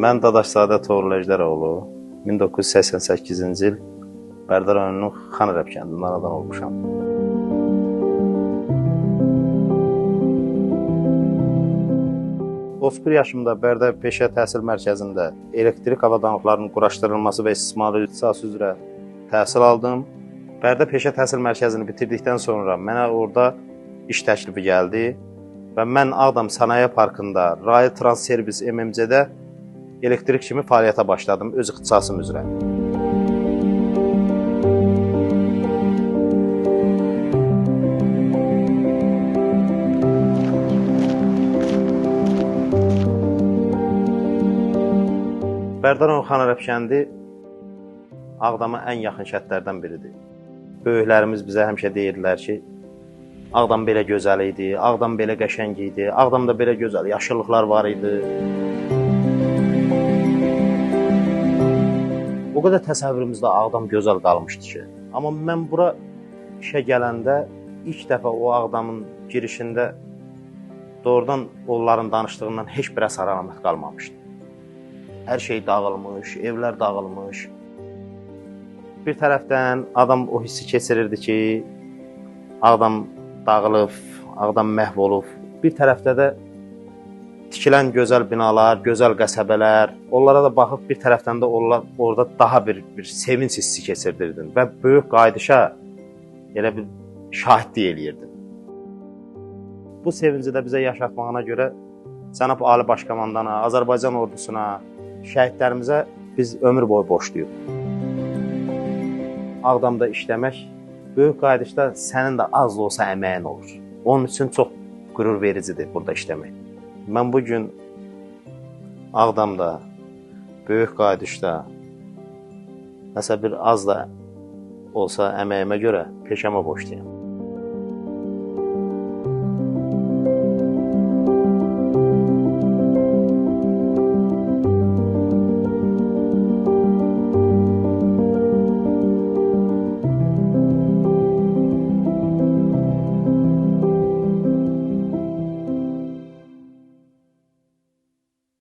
Mən Dadaşzadə Toğrul Əjdəroğlu 1988-ci il Bərdə rayonunun Xanərəb kəndindən anadan olmuşam. Otuz yaşımda Bərdə Peşə Təhsil Mərkəzində elektrik avadanlıqlarının quraşdırılması və istismarı ixtisası üzrə təhsil aldım. Bərdə Peşə Təhsil Mərkəzini bitirdikdən sonra mənə orada iş təklifi gəldi və mən Ağdam Sənaye Parkında Rail Transservis MMC-də elektrik kimi fəaliyyətə başladım öz ixtisasım üzrə. Bərdə rayon Xanərəb kəndi Ağdama ən yaxın kəndlərdən biridir. Böyüklərimiz bizə həmişə deyirdilər ki, Ağdam belə gözəl idi, Ağdam belə qəşəng idi, Ağdamda belə gözəl yaşıllıqlar var idi. O qədər təsəvvürümüzdə Ağdam gözəl qalmışdı ki. Amma mən bura işə gələndə ilk dəfə o Ağdamın girişində doğrudan onların danışdığından heç bir əsər əlamət qalmamışdı. Hər şey dağılmış, evlər dağılmış. Bir tərəfdən adam o hissi keçirirdi ki, Ağdam dağılıb, Ağdam məhv olub. Bir tərəfdə də tikilən gözəl binalar, gözəl qəsəbələr, onlara da baxıb bir tərəfdən də orada daha bir sevinç hissi keçirdirdin və böyük qayıdışa elə bir şahidlik eləyirdim. Bu sevinci də bizə yaşatmağına görə Cənab Ali Başkomandana, Azərbaycan ordusuna, şəhidlərimizə biz ömür boyu borcluyuq. Ağdamda işləmək, böyük qayıdışda sənin də az da olsa əməyin olur. Onun üçün çox qürur vericidir burada işləmək. Mən bugün Ağdamda, böyük qayıdışda nəsə bir az da olsa əməyimə görə peşəmə borcluyam.